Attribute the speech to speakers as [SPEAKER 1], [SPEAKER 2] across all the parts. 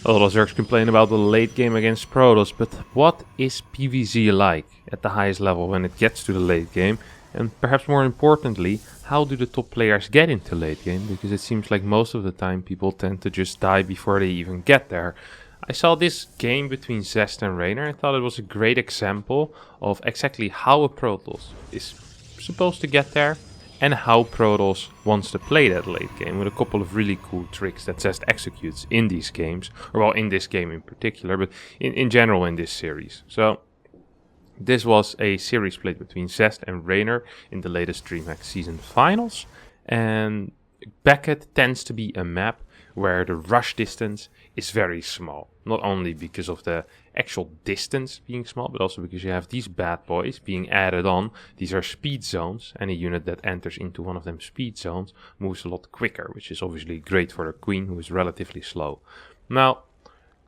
[SPEAKER 1] A lot of Zergs complain about the late game against Protoss, but what is PvZ like at the highest level when it gets to the late game? And perhaps more importantly, how do the top players get into late game? Because it seems like most of the time people tend to just die before they even get there. I saw this game between Zest and reynor. I thought it was a great example of exactly how a Protoss is supposed to get there and how Protoss wants to play that late game, with a couple of really cool tricks that Zest executes in these games, or well, in this game in particular, but in general in this series. So this was a series played between Zest and reynor in the latest DreamHack season finals, and Beckett tends to be a map where the rush distance is very small. Not only because of the actual distance being small, but also because you have these bad boys being added on. These are speed zones, and a unit that enters into one of them speed zones moves a lot quicker, which is obviously great for the queen, who is relatively slow. Now,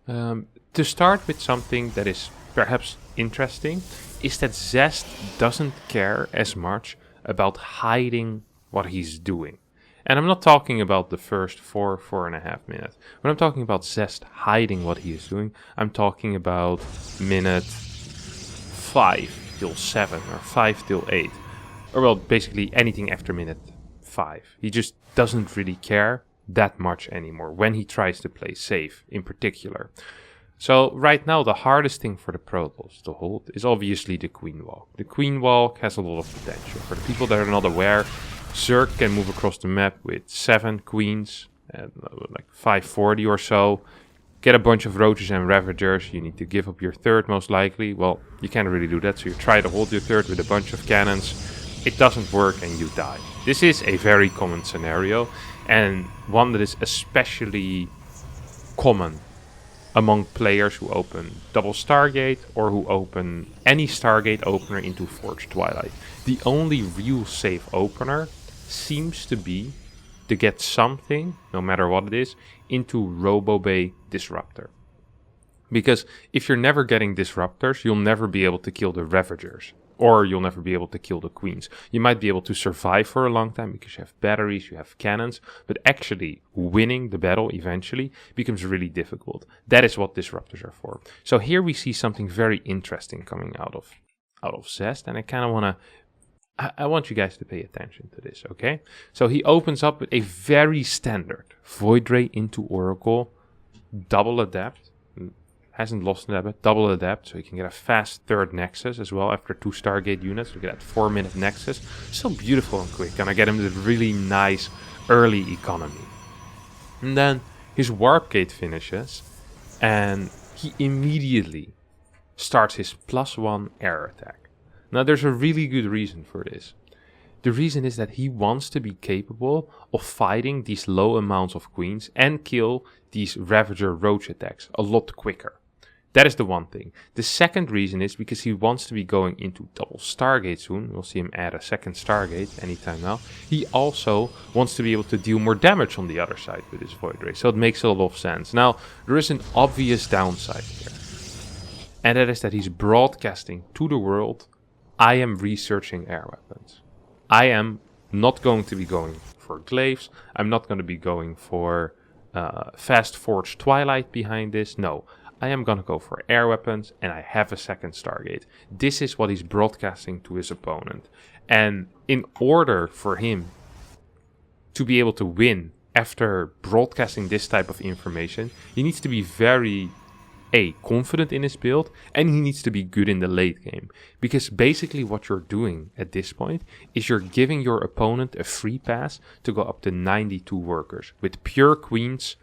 [SPEAKER 1] to start with something that is perhaps interesting, is that Zest doesn't care as much about hiding what he's doing. And I'm not talking about the first 4.5 minutes. When I'm talking about Zest hiding what he is doing, I'm talking about minute 5 till 7 or 5 till 8. Or well, basically anything after minute 5. He just doesn't really care that much anymore when he tries to play safe in particular. So right now the hardest thing for the Protoss to hold is obviously the Queen Walk. The Queen Walk has a lot of potential. For the people that are not aware, Zerg can move across the map with 7 queens and like 540 or so. Get a bunch of roaches and ravagers. You need to give up your third most likely. Well, you can't really do that, so you try to hold your third with a bunch of cannons. It doesn't work and you die. This is a very common scenario, and one that is especially common among players who open double Stargate or who open any Stargate opener into Forged Twilight. The only real safe opener seems to be to get something, no matter what it is, into RoboBay Disruptor. Because if you're never getting Disruptors, you'll never be able to kill the Ravagers. Or you'll never be able to kill the Queens. You might be able to survive for a long time because you have batteries, you have cannons, but actually winning the battle eventually becomes really difficult. That is what Disruptors are for. So here we see something very interesting coming out of Zest, and I kind of want to I want you guys to pay attention to this, okay? So he opens up with a very standard Void Ray into Oracle, double Adept, hasn't lost an Adept, double Adept, so you can get a fast third Nexus as well after 2 Stargate units. Look at that 4-minute Nexus, so beautiful and quick, gonna get him with really nice early economy. And then his Warp Gate finishes, and he immediately starts his +1 air attack. Now, there's a really good reason for this. The reason is that he wants to be capable of fighting these low amounts of queens and kill these Ravager Roach attacks a lot quicker. That is the one thing. The second reason is because he wants to be going into double Stargate soon. We'll see him add a second Stargate anytime now. He also wants to be able to deal more damage on the other side with his Void Ray. So it makes a lot of sense. Now, there is an obvious downside here. And that is that he's broadcasting to the world, I am researching air weapons. I am not going to be going for glaives. I'm not going to be going for fast Forged Twilight behind this. No, I am going to go for air weapons, and I have a second Stargate. This is what he's broadcasting to his opponent. And in order for him to be able to win after broadcasting this type of information, he needs to be very confident in his build, and he needs to be good in the late game. Because basically what you're doing at this point is you're giving your opponent a free pass to go up to 92 workers with pure queens,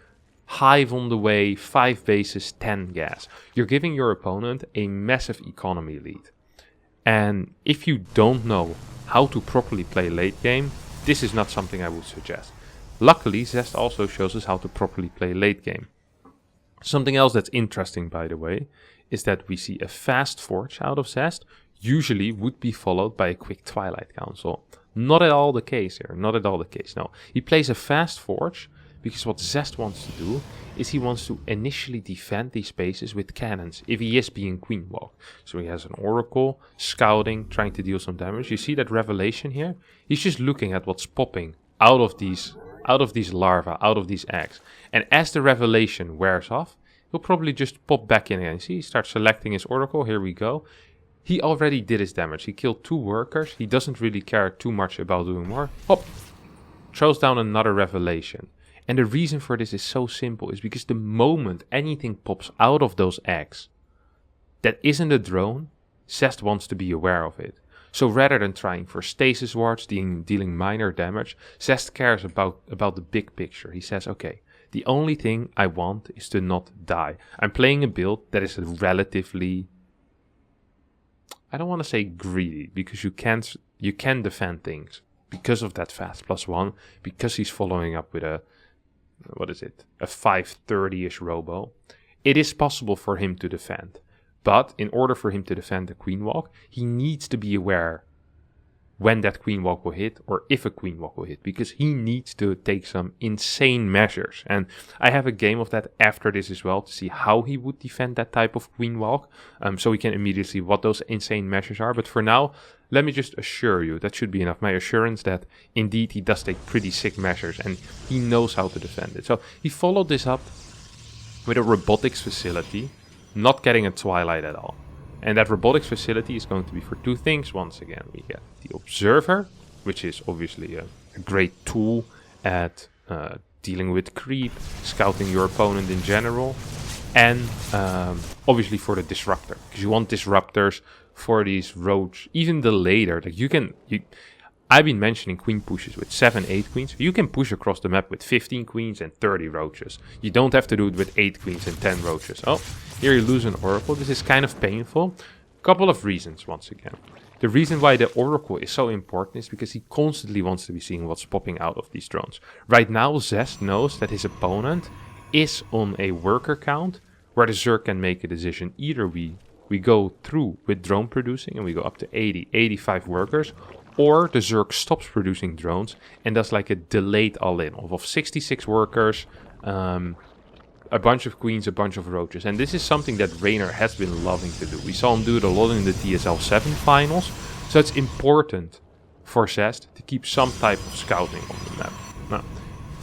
[SPEAKER 1] Hive on the way, 5 bases, 10 gas. You're giving your opponent a massive economy lead. And if you don't know how to properly play late game, this is not something I would suggest. Luckily, Zest also shows us how to properly play late game. Something else that's interesting, by the way, is that we see a fast Forge out of Zest usually would be followed by a quick Twilight Council. Not at all the case here, not at all the case, no. He plays a fast Forge because what Zest wants to do is he wants to initially defend these spaces with cannons if he is being Queen Walk. So he has an Oracle, scouting, trying to deal some damage. You see that Revelation here? He's just looking at what's popping out of these larvae, out of these eggs. And as the Revelation wears off, he'll probably just pop back in again. See, he starts selecting his Oracle. Here we go. He already did his damage. He killed 2 workers. He doesn't really care too much about doing more. Hop! Throws down another Revelation. And the reason for this is so simple. Is because the moment anything pops out of those eggs that isn't a drone, Zest wants to be aware of it. So rather than trying for stasis wards, dealing minor damage, Zest cares about the big picture. He says, okay, the only thing I want is to not die. I'm playing a build that is relatively, I don't want to say greedy, because you can defend things because of that fast +1, because he's following up with a 530-ish robo. It is possible for him to defend. But in order for him to defend the Queen Walk, he needs to be aware when that Queen Walk will hit, or if a Queen Walk will hit, because he needs to take some insane measures. And I have a game of that after this as well, to see how he would defend that type of Queen Walk, so we can immediately see what those insane measures are. But for now, let me just assure you, that should be enough, my assurance that indeed he does take pretty sick measures, and he knows how to defend it. So he followed this up with a robotics facility, not getting a Twilight at all. And that robotics facility is going to be for 2 things. Once again, we get the Observer, which is obviously a great tool at dealing with creep, scouting your opponent in general, and obviously for the Disruptor, because you want Disruptors for these roads, even the later. Like I've been mentioning queen pushes with 7, 8 queens. You can push across the map with 15 queens and 30 roaches. You don't have to do it with 8 queens and 10 roaches. Oh, here you lose an Oracle. This is kind of painful. Couple of reasons, once again. The reason why the Oracle is so important is because he constantly wants to be seeing what's popping out of these drones. Right now, Zest knows that his opponent is on a worker count where the Zerg can make a decision. Either we go through with drone producing and we go up to 80, 85 workers, or the Zerg stops producing drones and does like a delayed all-in of 66 workers, a bunch of queens, a bunch of roaches. And this is something that reynor has been loving to do. We saw him do it a lot in the TSL 7 finals. So it's important for Zest to keep some type of scouting on the map. Now,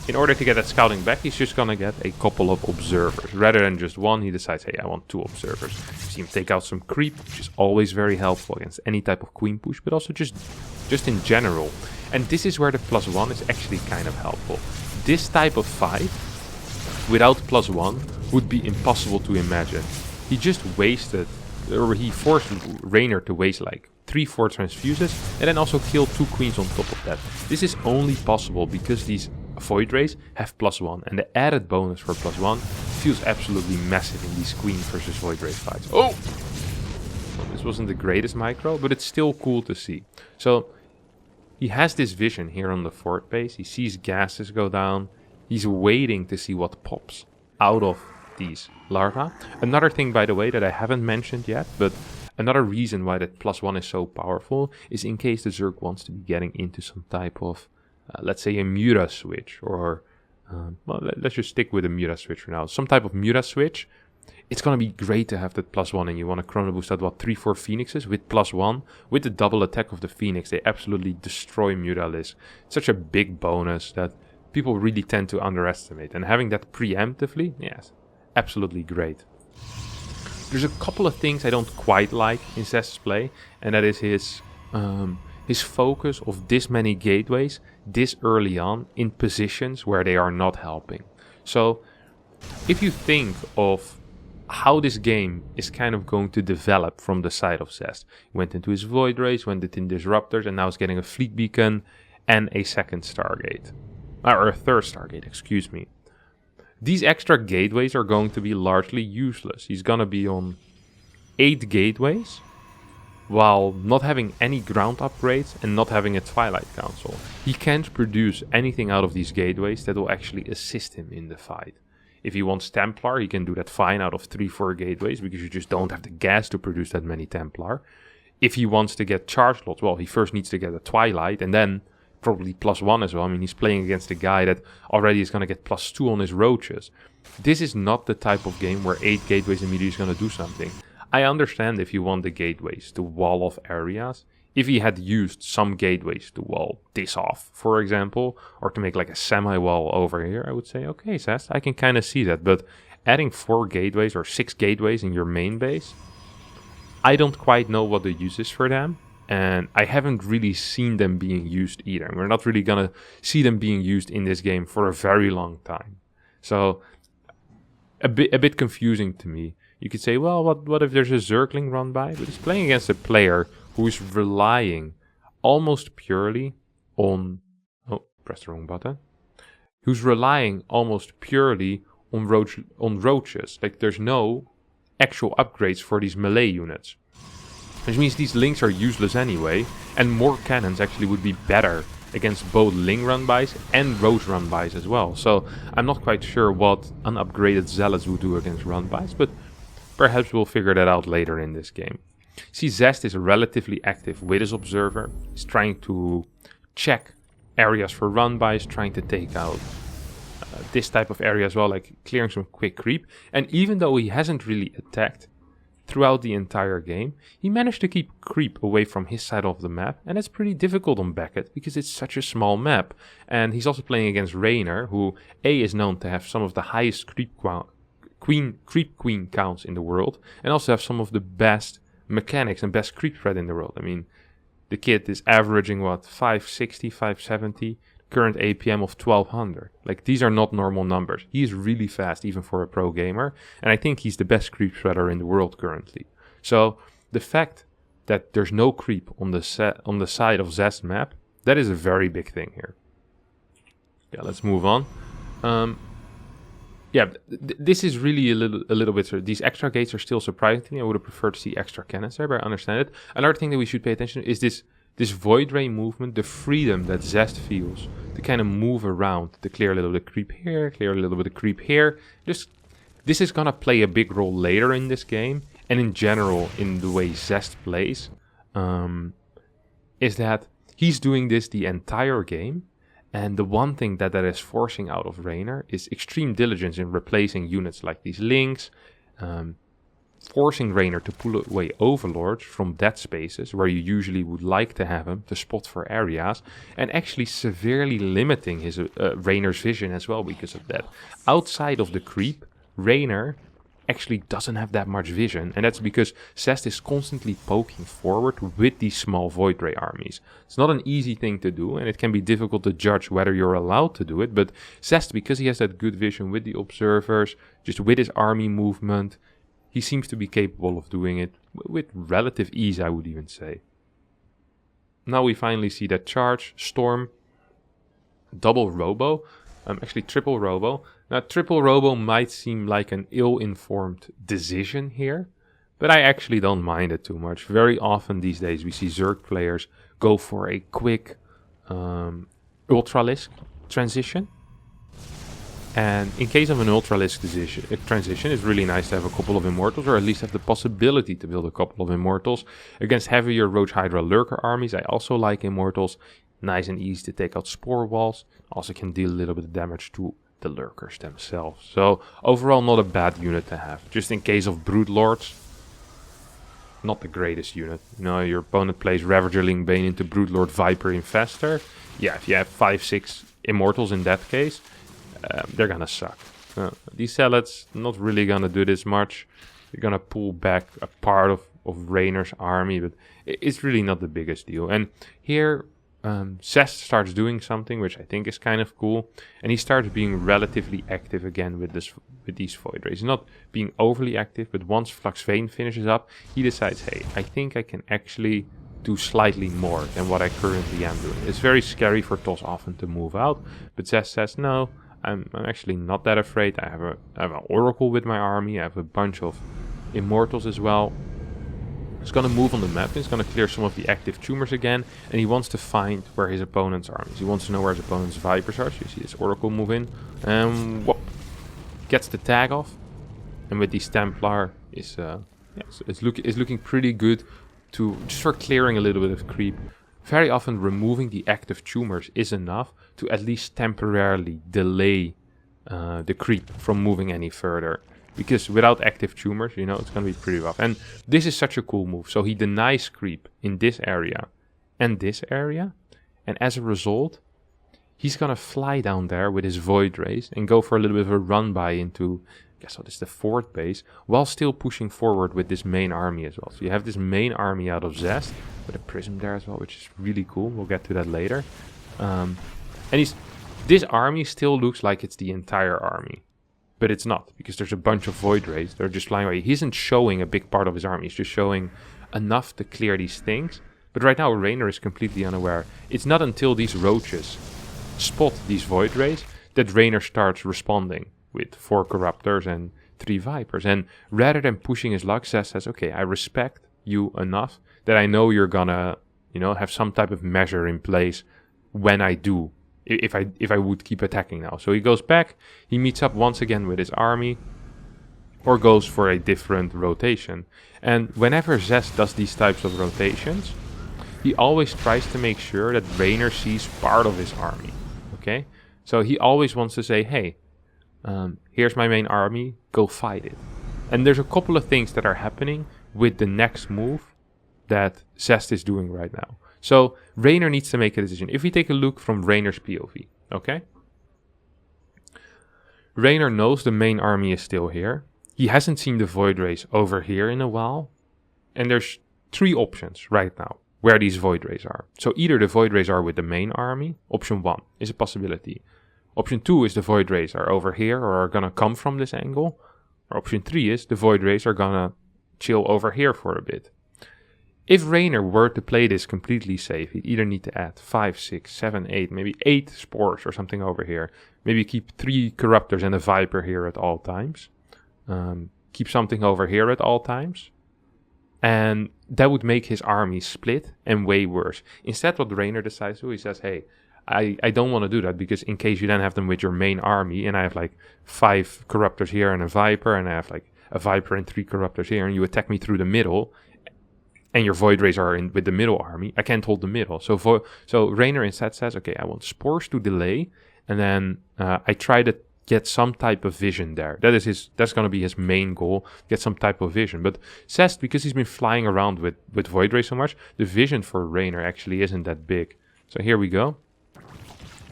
[SPEAKER 1] in order to get that scouting back, he's just gonna get a couple of observers. Rather than just 1, he decides, hey, I want 2 observers. You see him take out some creep, which is always very helpful against any type of queen push, but also just in general. And this is where the +1 is actually kind of helpful. This type of fight, without +1, would be impossible to imagine. He just wasted, or he forced reynor to waste like 3-4 transfuses, and then also kill 2 queens on top of that. This is only possible because these Void Rays have +1, and the added bonus for +1 feels absolutely massive in these Queen versus Void Ray fights. Oh! This wasn't the greatest micro, but it's still cool to see. So, he has this vision here on the fort base. He sees gases go down. He's waiting to see what pops out of these larvae. Another thing, by the way, that I haven't mentioned yet, but another reason why that +1 is so powerful is in case the Zerg wants to be getting into some type of let's say a Muta switch, or well, let's just stick with a Muta switch for now. Some type of Muta switch. It's gonna be great to have that +1, and you want to chrono boost out what 3-4 Phoenixes with +1. With the double attack of the Phoenix, they absolutely destroy Mutalis. Such a big bonus that people really tend to underestimate, and having that preemptively, yes, absolutely great. There's a couple of things I don't quite like in Zest's play, and that is his focus of this many gateways this early on in positions where they are not helping. So if you think of how this game is kind of going to develop from the side of Zest, he went into his Void Rays, went into Disruptors, and now he's getting a Fleet Beacon and a second Stargate. Or a third Stargate, excuse me. These extra gateways are going to be largely useless. He's gonna be on 8 gateways, while not having any ground upgrades and not having a Twilight Council. He can't produce anything out of these gateways that will actually assist him in the fight. If he wants Templar, he can do that fine out of 3-4 gateways, because you just don't have the gas to produce that many Templar. If he wants to get charge lots, well, he first needs to get a Twilight, and then probably +1 as well. I mean, he's playing against a guy that already is going to get +2 on his roaches. This is not the type of game where 8 gateways immediately is going to do something. I understand if you want the gateways to wall off areas. If he had used some gateways to wall this off, for example, or to make like a semi-wall over here, I would say, okay, Zest, I can kind of see that. But adding 4 gateways or 6 gateways in your main base, I don't quite know what the use is for them. And I haven't really seen them being used either. We're not really gonna see them being used in this game for a very long time. So a bit confusing to me. You could say, well, what if there's a Zergling run by? But he's playing against a player who is relying almost purely on... Oh, press the wrong button. Who's relying almost purely on roaches. Like, there's no actual upgrades for these melee units. Which means these links are useless anyway, and more cannons actually would be better against both Ling run-bys and Roach run-bys as well. So I'm not quite sure what unupgraded Zealots would do against run-bys, but perhaps we'll figure that out later in this game. See, Zest is relatively active with his Observer. He's trying to check areas for run-bys, trying to take out this type of area as well, like clearing some quick creep. And even though he hasn't really attacked throughout the entire game, he managed to keep creep away from his side of the map, and that's pretty difficult on Beckett because it's such a small map. And he's also playing against Reynor, who A is known to have some of the highest creep queen counts in the world, and also have some of the best mechanics and best creep threat in the world. I mean, the kid is averaging what, 560, 570, current APM of 1200. Like, these are not normal numbers. He is really fast even for a pro gamer, and I think he's the best creep threader in the world currently. So the fact that there's no creep on the side of Zest map, that is a very big thing here. Yeah, let's move on. This is really a little bit... These extra gates are still surprising to me. I would have preferred to see extra cannons there, but I understand it. Another thing that we should pay attention to is this Void Ray movement, the freedom that Zest feels to kind of move around, to clear a little bit of creep here, clear a little bit of creep here. This is going to play a big role later in this game, and in general in the way Zest plays, is that he's doing this the entire game. And the one thing that is forcing out of Reynor is extreme diligence in replacing units like these links, forcing Reynor to pull away overlords from dead spaces where you usually would like to have him to spot for areas, and actually severely limiting his Reynor's vision as well because of that. Outside of the creep, Reynor actually doesn't have that much vision, and that's because Zest is constantly poking forward with these small Void Ray armies. It's not an easy thing to do, and it can be difficult to judge whether you're allowed to do it, but Zest, because he has that good vision with the observers, just with his army movement, he seems to be capable of doing it with relative ease, I would even say. Now we finally see that charge, Storm, double Robo, actually triple Robo. Now triple Robo might seem like an ill-informed decision here, but I actually don't mind it too much. Very often these days we see Zerg players go for a quick Ultralisk transition. And in case of an Ultralisk transition, it's really nice to have a couple of Immortals, or at least have the possibility to build a couple of Immortals. Against heavier Roach Hydra Lurker armies, I also like Immortals. Nice and easy to take out Spore Walls. Also can deal a little bit of damage to the Lurkers themselves. So overall not a bad unit to have. Just in case of Brood Lords, not the greatest unit. You know, your opponent plays Ravagerling Bane into Brood Lord Viper Infestor. Yeah, if you have 5-6 Immortals in that case, they're gonna suck. These Zealots not really gonna do this much. They're gonna pull back a part of Reynor's army, but it's really not the biggest deal. And here Zest starts doing something which I think is kind of cool, and he starts being relatively active again with these Void Rays. Not being overly active, but once Flux Vein finishes up, he decides, hey, I think I can actually do slightly more than what I currently am doing. It's very scary for TOS often to move out, but Zest says, no, I'm actually not that afraid. I have an Oracle with my army. I have a bunch of Immortals as well. He's going to move on the map. He's going to clear some of the active tumors again. And he wants to find where his opponent's armies. He wants to know where his opponent's Vipers are. So you see this Oracle move in. And whoop. Gets the tag off. And with these Templar, it's looking pretty good to just for clearing a little bit of creep. Very often removing the active tumors is enough to at least temporarily delay the creep from moving any further. Because without active tumors, you know, it's going to be pretty rough. And this is such a cool move. So he denies creep in this area and this area. And as a result, he's going to fly down there with his Void Rays and go for a little bit of a run-by into guess what is the 4th base, while still pushing forward with this main army as well. So you have this main army out of Zest, with a prism there as well, which is really cool. We'll get to that later. And this army still looks like it's the entire army. But it's not, because there's a bunch of Void Rays that are just flying away. He isn't showing a big part of his army, he's just showing enough to clear these things. But right now, reynor is completely unaware. It's not until these roaches spot these Void Rays that reynor starts responding with 4 Corruptors and 3 Vipers. And rather than pushing his luck, Zest says, okay, I respect you enough that I know you're gonna, you know, have some type of measure in place when I do. If I would keep attacking now. So he goes back, he meets up once again with his army, or goes for a different rotation. And whenever Zest does these types of rotations, he always tries to make sure that reynor sees part of his army. Okay? So he always wants to say, hey, here's my main army, go fight it. And there's a couple of things that are happening with the next move that Zest is doing right now. So reynor needs to make a decision. If we take a look from reynor's POV, okay? Reynor knows the main army is still here. He hasn't seen the Void Rays over here in a while. And there's 3 options right now where these Void Rays are. So either the Void Rays are with the main army. Option 1 is a possibility. Option 2 is the Void Rays are over here or are gonna come from this angle. Or option 3 is the Void Rays are gonna chill over here for a bit. If reynor were to play this completely safe, he'd either need to add 5, 6, 7, 8, maybe 8 spores or something over here. Maybe keep 3 Corruptors and a Viper here at all times. Keep something over here at all times. And that would make his army split and way worse. Instead, what reynor decides to do, he says, hey, I don't want to do that, because in case you then have them with your main army, and I have like 5 Corruptors here and a Viper, and I have like a Viper and 3 Corruptors here, and you attack me through the middle, and your Void Rays are in with the middle army, I can't hold the middle. So reynor instead says, okay, I want spores to delay, and then I try to get some type of vision there. That's going to be his main goal, get some type of vision. But Zest, because he's been flying around with Void Rays so much, the vision for reynor actually isn't that big. So here we go.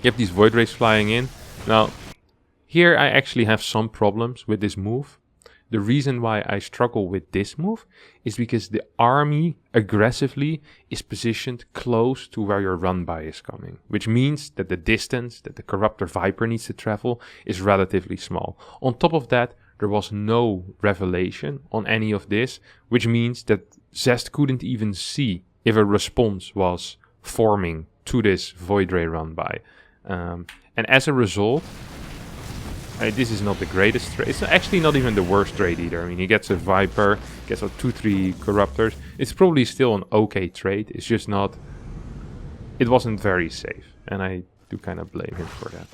[SPEAKER 1] You have these Void Rays flying in. Now, here I actually have some problems with this move. The reason why I struggle with this move is because the army aggressively is positioned close to where your run by is coming, which means that the distance that the Corruptor Viper needs to travel is relatively small. On top of that, there was no revelation on any of this, which means that Zest couldn't even see if a response was forming to this Void Ray run by. And as a result, this is not the greatest trade. It's actually not even the worst trade either. I mean, he gets a Viper, gets a 2-3 Corruptors. It's probably still an okay trade. It's just not... It wasn't very safe. And I do kind of blame him for that.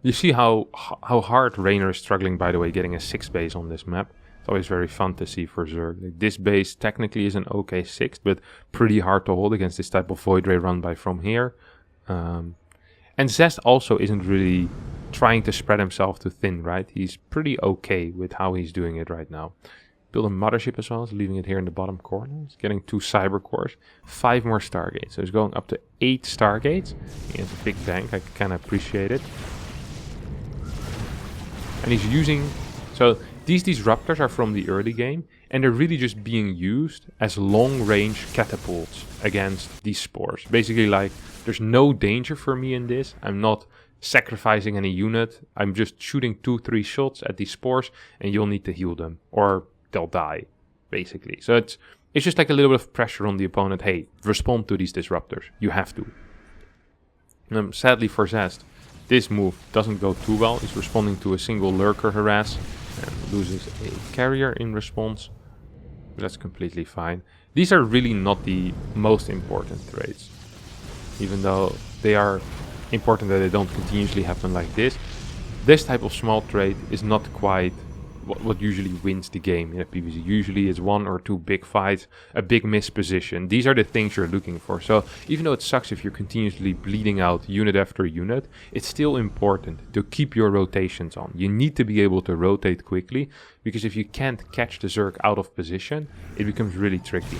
[SPEAKER 1] You see how hard reynor is struggling, by the way, getting a 6 base on this map. It's always very fun to see for Zerg. Like, this base technically is an okay 6th, but pretty hard to hold against this type of Void Ray run by from here. And Zest also isn't really trying to spread himself too thin, right? He's pretty okay with how he's doing it right now. Build a Mothership as well, so leaving it here in the bottom corner. He's getting 2 Cyber Cores, 5 more Stargates. So he's going up to 8 Stargates. He has a big bank, I kind of appreciate it. And he's using... So these disruptors are from the early game, and they're really just being used as long-range catapults against these spores. Basically, like, there's no danger for me in this. I'm not sacrificing any unit. I'm just shooting 2-3 shots at these spores, and you'll need to heal them, or they'll die, basically. So it's just like a little bit of pressure on the opponent. Hey, respond to these disruptors. You have to. Sadly for Zest, this move doesn't go too well. He's responding to a single lurker harass and loses a carrier in response. But that's completely fine. These are really not the most important trades. Even though they are important that they don't continuously happen like this. This type of small trade is not quite what usually wins the game in a PvZ. Usually it's 1 or 2 big fights, a big misposition. These are the things you're looking for. So even though it sucks if you're continuously bleeding out unit after unit, it's still important to keep your rotations on. You need to be able to rotate quickly, because if you can't catch the Zerg out of position, it becomes really tricky.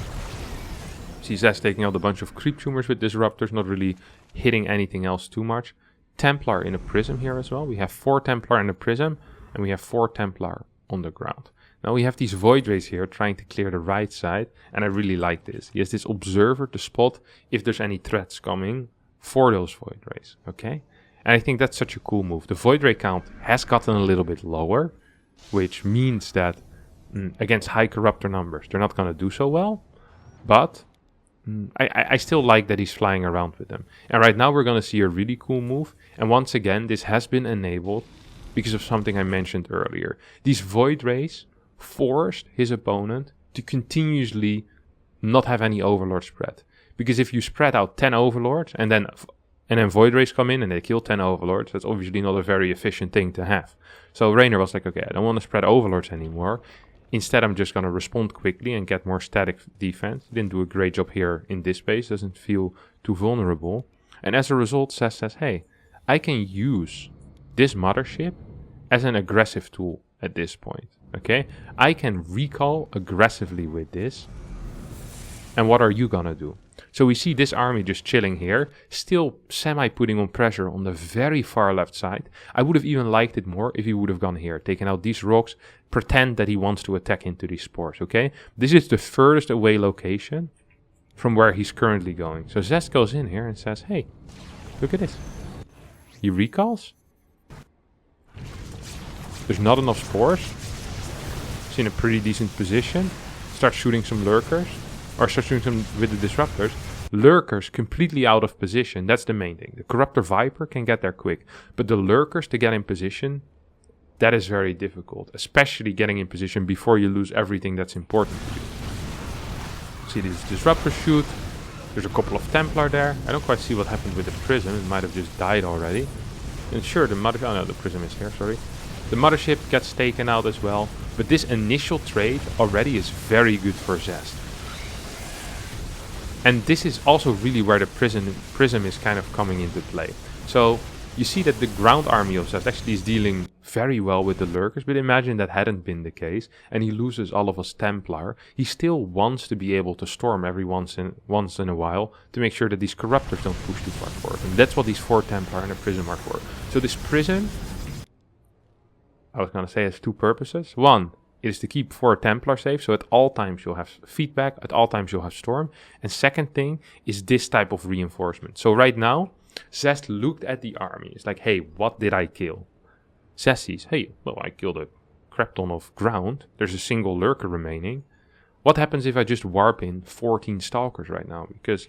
[SPEAKER 1] See Zest taking out a bunch of creep tumors with disruptors, not really hitting anything else too much. Templar in a Prism here as well. We have 4 Templar in a Prism, and we have 4 Templar on the ground. Now we have these Void Rays here trying to clear the right side, and I really like this. He has this Observer to spot if there's any threats coming for those Void Rays, okay? And I think that's such a cool move. The Void Ray count has gotten a little bit lower, which means that against high Corruptor numbers, they're not going to do so well, but I still like that he's flying around with them. And right now we're going to see a really cool move, and once again, this has been enabled because of something I mentioned earlier. These Void Rays forced his opponent to continuously not have any Overlord spread. Because if you spread out 10 Overlords and then Void Rays come in and they kill 10 Overlords, that's obviously not a very efficient thing to have. So reynor was like, okay, I don't want to spread Overlords anymore. Instead, I'm just going to respond quickly and get more static defense. Didn't do a great job here in this space, doesn't feel too vulnerable. And as a result, Zest says, hey, I can use this Mothership as an aggressive tool at this point, okay? I can recall aggressively with this. And what are you gonna do? So we see this army just chilling here, still semi-putting on pressure on the very far left side. I would have even liked it more if he would have gone here, taken out these rocks, pretend that he wants to attack into these spores, okay? This is the furthest away location from where he's currently going. So Zest goes in here and says, hey, look at this. He recalls. There's not enough spores. He's in a pretty decent position. Starts shooting some lurkers. Or starts shooting some with the disruptors. Lurkers completely out of position. That's the main thing. The Corruptor Viper can get there quick. But the lurkers to get in position, that is very difficult. Especially getting in position before you lose everything that's important to you. See these disruptors shoot. There's a couple of Templar there. I don't quite see what happened with the Prism. It might have just died already. And sure, the Mothership... Oh no, the Prism is here, sorry. The Mothership gets taken out as well. But this initial trade already is very good for Zest. And this is also really where the Prism is kind of coming into play. So you see that the ground army of Zest actually is dealing very well with the lurkers, but imagine that hadn't been the case and he loses all of his Templar. He still wants to be able to storm every once in a while to make sure that these Corruptors don't push too far forward. And that's what these 4 Templar and a Prism are for. So this Prism, I was going to say, has 2 purposes. One, it is to keep 4 Templar safe, so at all times you'll have feedback, at all times you'll have storm. And second thing is this type of reinforcement. So right now, Zest looked at the army. It's like, hey, what did I kill? Zest sees, hey, well, I killed a crap ton of ground. There's a single lurker remaining. What happens if I just warp in 14 Stalkers right now? Because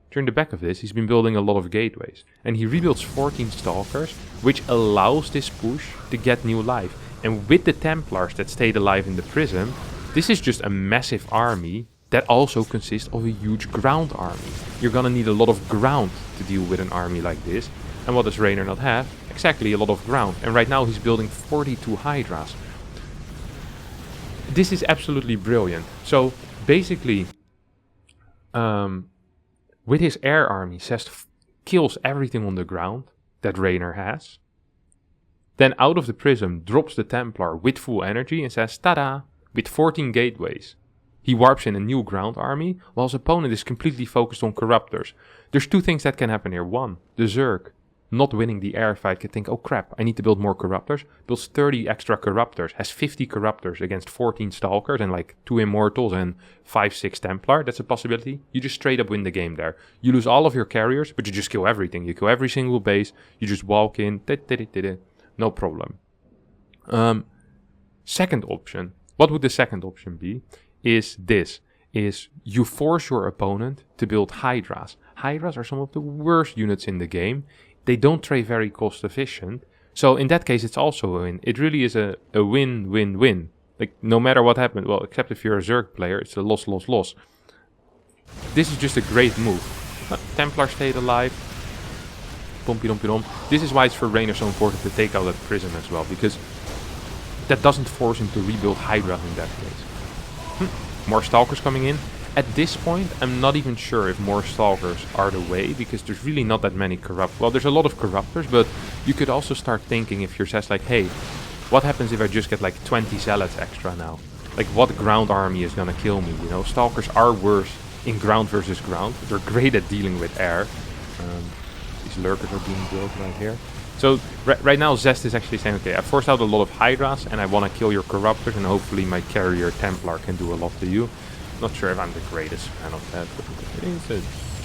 [SPEAKER 1] during the back of this, he's been building a lot of gateways. And he rebuilds 14 Stalkers, which allows this push to get new life. And with the Templars that stayed alive in the Prism, this is just a massive army that also consists of a huge ground army. You're gonna need a lot of ground to deal with an army like this. And what does reynor not have? Exactly, a lot of ground. And right now he's building 42 Hydras. This is absolutely brilliant. So basically, with his air army, Zest kills everything on the ground that reynor has. Then out of the Prism drops the Templar with full energy and says, tada, with 14 gateways. He warps in a new ground army, while his opponent is completely focused on Corruptors. There's 2 things that can happen here. One, the Zerg, not winning the air fight, can think, oh crap, I need to build more Corruptors. Builds 30 extra Corruptors, has 50 Corruptors against 14 Stalkers and like 2 Immortals and 5-6 Templar. That's a possibility. You just straight up win the game there. You lose all of your carriers, but you just kill everything. You kill every single base, you just walk in, no problem. Second option. What would the second option be? Is you force your opponent to build Hydras. Hydras are some of the worst units in the game. They don't trade very cost efficient. So in that case, it's also a win. It really is a win-win-win. Like, no matter what happened, well, except if you're a Zerg player, it's a loss. This is just a great move. Templar stayed alive. Pompy-dompy-dom. This is why it's for reynor so important to take out that Prism as well, because that doesn't force him to rebuild Hydra in that case. More Stalkers coming in. At this point, I'm not even sure if more Stalkers are the way, because there's really not that many well, there's a lot of Corruptors, but you could also start thinking if you're just like, hey, what happens if I just get like 20 Zealots extra now? Like, what ground army is gonna kill me, you know? Stalkers are worse in ground versus ground. They're great at dealing with air. These lurkers are being built right here. So right now Zest is actually saying, okay, I forced out a lot of Hydras and I want to kill your Corruptors and hopefully my carrier Templar can do a lot to you. Not sure if I'm the greatest fan of that, but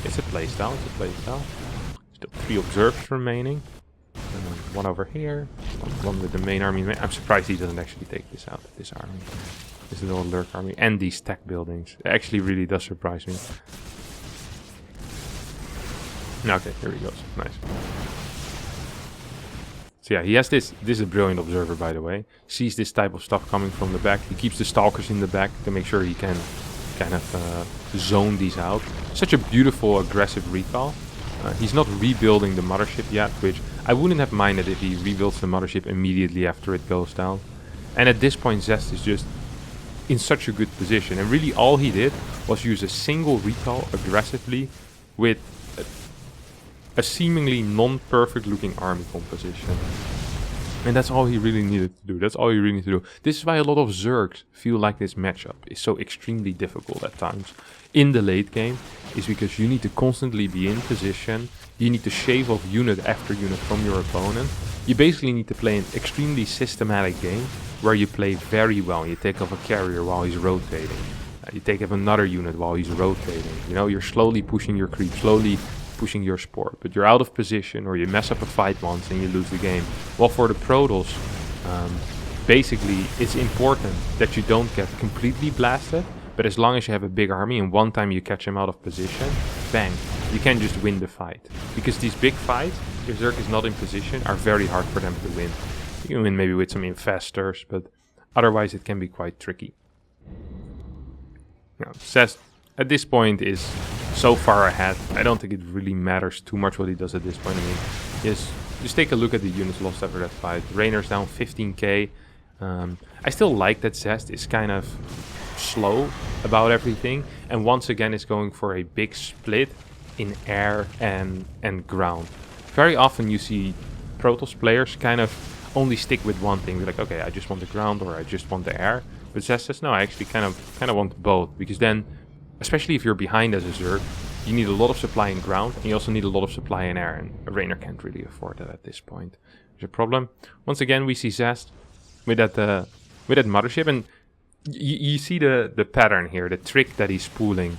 [SPEAKER 1] it's a playstyle. It's a playstyle. Still 3 observers remaining. One over here. One with the main army. I'm surprised he doesn't actually take this out. This army. This little lurk army. And these tech buildings. It actually really does surprise me. Okay, here he goes. Nice. So yeah, he has this. This is a brilliant observer, by the way. Sees this type of stuff coming from the back. He keeps the stalkers in the back to make sure he can kind of zone these out. Such a beautiful, aggressive recall. He's not rebuilding the Mothership yet, which I wouldn't have minded if he rebuilds the Mothership immediately after it goes down. And at this point, Zest is just in such a good position. And really all he did was use a single recall aggressively with a seemingly non-perfect looking army composition. And that's all he really needed to do. That's all he really needed to do. This is why a lot of Zergs feel like this matchup is so extremely difficult at times in the late game, is because you need to constantly be in position. You need to shave off unit after unit from your opponent. You basically need to play an extremely systematic game where you play very well. You take off a carrier while he's rotating. You take off another unit while he's rotating. You know, you're slowly pushing your creep, slowly pushing your sport, but you're out of position or you mess up a fight once and you lose the game. Well, for the Protoss, basically it's important that you don't get completely blasted, but as long as you have a big army and one time you catch him out of position, bang, you can just win the fight. Because these big fights, if Zerg is not in position, are very hard for them to win. You can win maybe with some infestors, but otherwise it can be quite tricky. Now, Zest at this point is so far ahead. I don't think it really matters too much what he does at this point. I mean, just take a look at the units lost after that fight. Reynor's down 15k. I still like that Zest is kind of slow about everything, and once again is going for a big split in air and ground. Very often you see Protoss players kind of only stick with one thing. They're like, okay, I just want the ground or I just want the air. But Zest says, no, I actually kind of want both, because then, especially if you're behind as a Zerg, you need a lot of supply in ground, and you also need a lot of supply in air, and a Reynor can't really afford that at this point. There's a problem. Once again, we see Zest with that Mothership, and you see the pattern here. The trick that he's pulling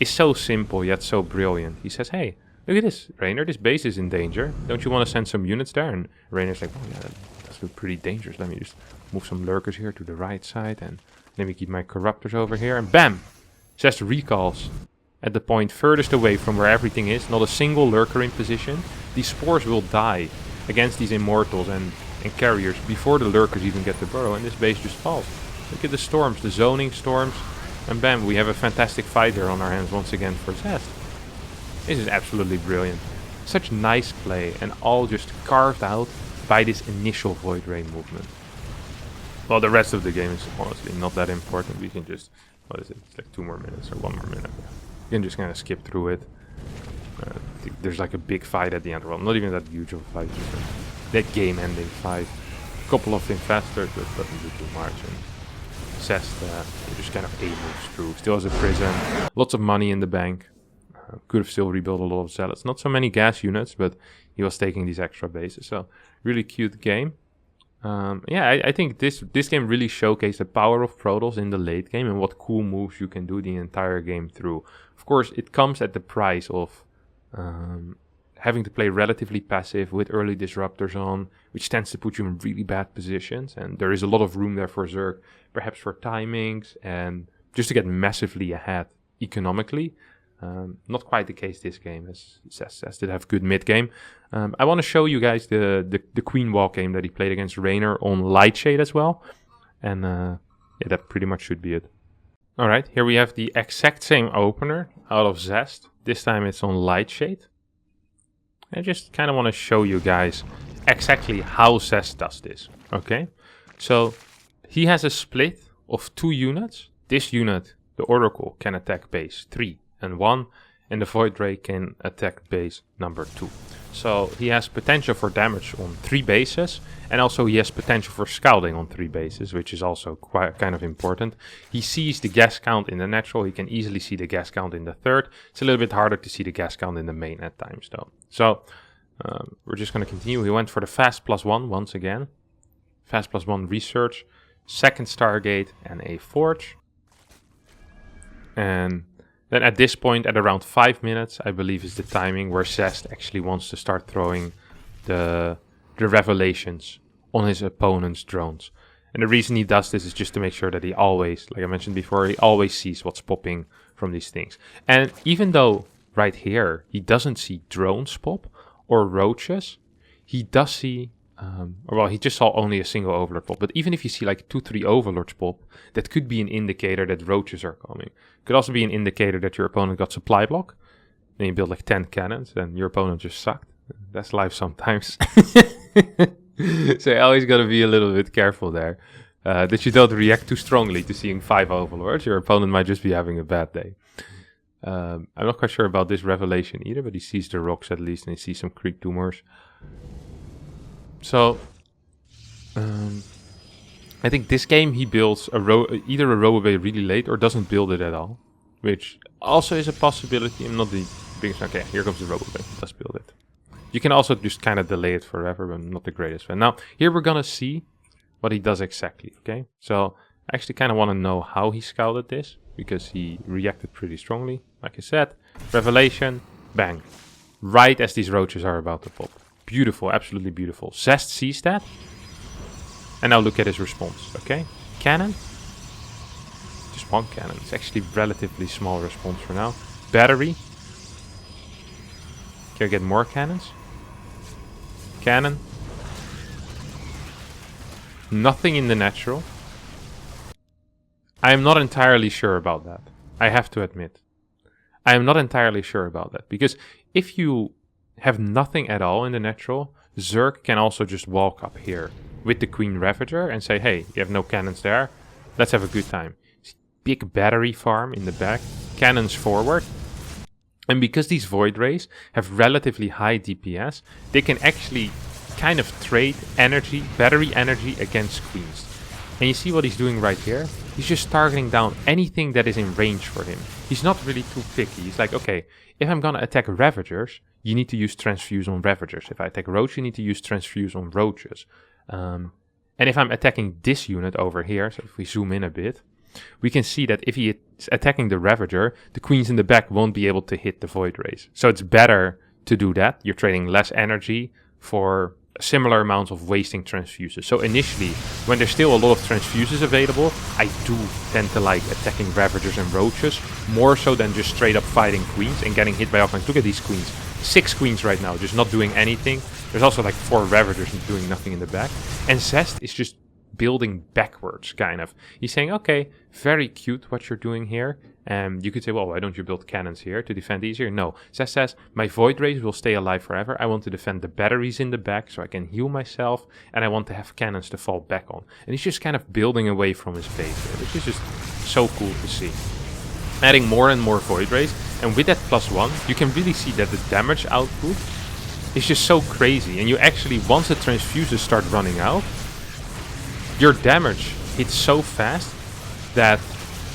[SPEAKER 1] is so simple yet so brilliant. He says, hey, look at this, Reynor, this base is in danger. Don't you want to send some units there? And Reynor's like, oh yeah, that does look pretty dangerous. Let me just move some lurkers here to the right side, and let me keep my Corruptors over here, and bam! Zest recalls at the point furthest away from where everything is, not a single lurker in position. These spores will die against these immortals and carriers before the lurkers even get to burrow, and this base just falls. Look at the storms, the zoning storms, and bam, we have a fantastic fight here on our hands once again for Zest. This is absolutely brilliant. Such nice play, and all just carved out by this initial Void Ray movement. Well, the rest of the game is honestly not that important. We can just, what is it? It's like 2 more minutes or 1 more minute. You can just kind of skip through it. There's like a big fight at the end. Well, not even that huge of a fight. Just that game-ending fight. A couple of infestors, but doesn't do too much. And Zest just kind of moves through. Still has a prison. Lots of money in the bank. Could have still rebuilt a lot of zealots. Not so many gas units, but he was taking these extra bases. So really cute game. Yeah, I think this game really showcased the power of Protoss in the late game and what cool moves you can do the entire game through. Of course, it comes at the price of having to play relatively passive with early disruptors on, which tends to put you in really bad positions. And there is a lot of room there for Zerg, perhaps for timings and just to get massively ahead economically. Not quite the case this game, as Zest did have good mid game. I want to show you guys the Queen Walk game that he played against Reynor on Lightshade as well. And yeah, that pretty much should be it. Alright, here we have the exact same opener out of Zest. This time it's on Lightshade. I just kind of want to show you guys exactly how Zest does this. Okay, so he has a split of 2 units. This unit, the Oracle, can attack base 3 and 1, and the Void Ray can attack base number 2. So he has potential for damage on 3 bases, and also he has potential for scalding on 3 bases, which is also quite kind of important. He sees the gas count in the natural. He can easily see the gas count in the third. It's a little bit harder to see the gas count in the main at times though. So We're just going to continue. He went for the fast +1 once again. Fast +1 research, second Stargate, and a Forge. And then at this point, at around 5 minutes, I believe is the timing where Zest actually wants to start throwing the revelations on his opponent's drones. And the reason he does this is just to make sure that he always, like I mentioned before, he always sees what's popping from these things. And even though right here he doesn't see drones pop or roaches, he does see, well, he just saw only a single overlord pop. But even if you see like 2-3 overlords pop, that could be an indicator that roaches are coming. Could also be an indicator that your opponent got supply block. Then you build like 10 cannons and your opponent just sucked. That's life sometimes. So you always got to be a little bit careful there. That you don't react too strongly to seeing 5 overlords. Your opponent might just be having a bad day. I'm not quite sure about this revelation either, but he sees the rocks at least and he sees some creep tumors. So, I think this game he builds either a Robo-Bay really late or doesn't build it at all. Which also is a possibility. I'm not the biggest fan. Okay, here comes the Robo-Bay. Let's build it. You can also just kind of delay it forever, but I'm not the greatest fan. Now, here we're gonna see what he does exactly, okay? So, I actually kind of want to know how he scouted this, because he reacted pretty strongly. Like I said, revelation, bang. Right as these roaches are about to pop. Beautiful, absolutely beautiful. Zest sees that. And now look at his response, okay? Cannon. Just one cannon. It's actually relatively small response for now. Battery. Can I get more cannons? Cannon. Nothing in the natural. I am not entirely sure about that. I have to admit. I am not entirely sure about that. Because if you have nothing at all in the natural, Zerg can also just walk up here with the Queen Ravager and say, hey, you have no cannons there. Let's have a good time. Big battery farm in the back. Cannons forward. And because these Void Rays have relatively high DPS, they can actually kind of trade energy, battery energy against Queens. And you see what he's doing right here? He's just targeting down anything that is in range for him. He's not really too picky. He's like, okay, if I'm gonna attack Ravagers, you need to use Transfuse on Ravagers. If I attack Roach, you need to use Transfuse on Roaches. And if I'm attacking this unit over here, so if we zoom in a bit, we can see that if he is attacking the Ravager, the Queens in the back won't be able to hit the Void Rays. So it's better to do that. You're trading less energy for similar amounts of wasting transfuses. So initially, when there's still a lot of transfuses available, I do tend to like attacking Ravagers and Roaches more so than just straight up fighting Queens and getting hit by all kinds. Look at these Queens. 6 Queens right now, just not doing anything. There's also like 4 Ravagers doing nothing in the back. And Zest is just building backwards, kind of. He's saying, okay, very cute what you're doing here. You could say, well, why don't you build cannons here to defend easier? No. Zest says, my Void Rays will stay alive forever. I want to defend the batteries in the back so I can heal myself. And I want to have cannons to fall back on. And he's just kind of building away from his base here, which is just so cool to see. Adding more and more Void Rays. And with that +1, you can really see that the damage output is just so crazy. And you actually, once the transfuses start running out, your damage hits so fast that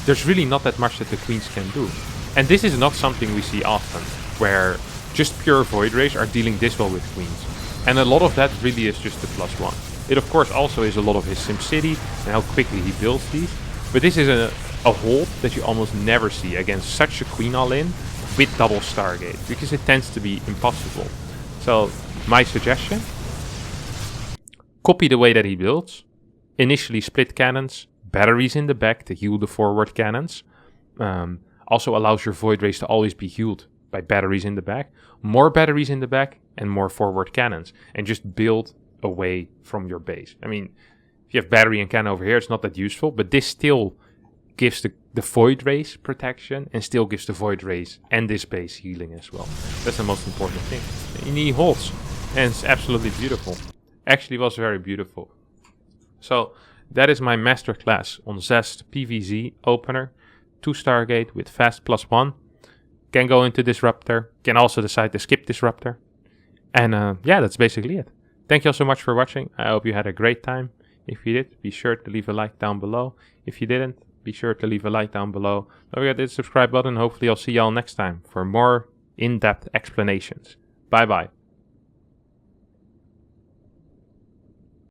[SPEAKER 1] there's really not that much that the Queens can do. And this is not something we see often, where just pure Void Rays are dealing this well with Queens. And a lot of that really is just the +1. It of course also is a lot of his SimCity and how quickly he builds these. But this is a hold that you almost never see against such a Queen all-in with double Stargate, because it tends to be impossible. So my suggestion, copy the way that he builds. Initially split cannons, batteries in the back to heal the forward cannons. Also allows your Void Rays to always be healed by batteries in the back. More batteries in the back and more forward cannons. And just build away from your base. I mean, if you have battery and cannon over here, it's not that useful. But this still gives the Void Rays protection and still gives the Void Rays and this base healing as well. That's the most important thing. And he holds. And it's absolutely beautiful. Actually was very beautiful. So that is my masterclass on Zest PvZ opener. 2 Stargate with fast +1. Can go into Disruptor. Can also decide to skip Disruptor. And yeah, that's basically it. Thank you all so much for watching. I hope you had a great time. If you did, be sure to leave a like down below. If you didn't, be sure to leave a like down below. Don't forget to hit the subscribe button. Hopefully I'll see y'all next time for more in-depth explanations. Bye bye.